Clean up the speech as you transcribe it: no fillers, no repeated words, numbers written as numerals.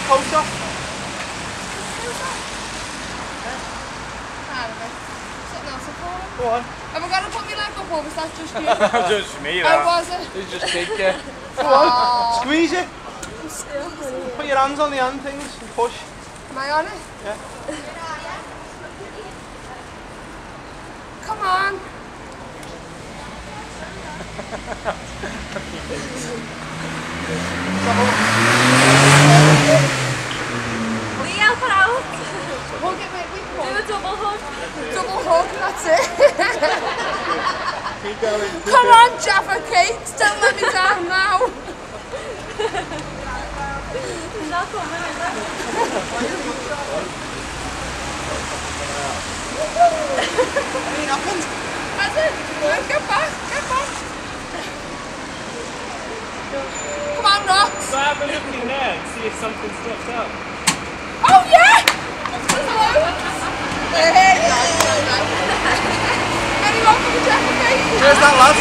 coat off. Something else for him. Go on. Have I got to put my leg up or was that just you? Just me, that. Oh, was it? It's just kick you. Go on. Squeeze it. Put your hands on the hand things and push. Am I on it? Yeah. Come on. Will you help her out? Hug it, mate. Do a double hug. Double hug, that's it. Keep going. Come on, Jaffa Cakes. Don't let me down now. She's not coming, is it? Ain't happened. That's it. Get back. Get back. Come on, Rox. So have a look in there and see if something slipped out. Oh, yeah. Hey. Anyone for the Jaffa Cakes? Where's that lad?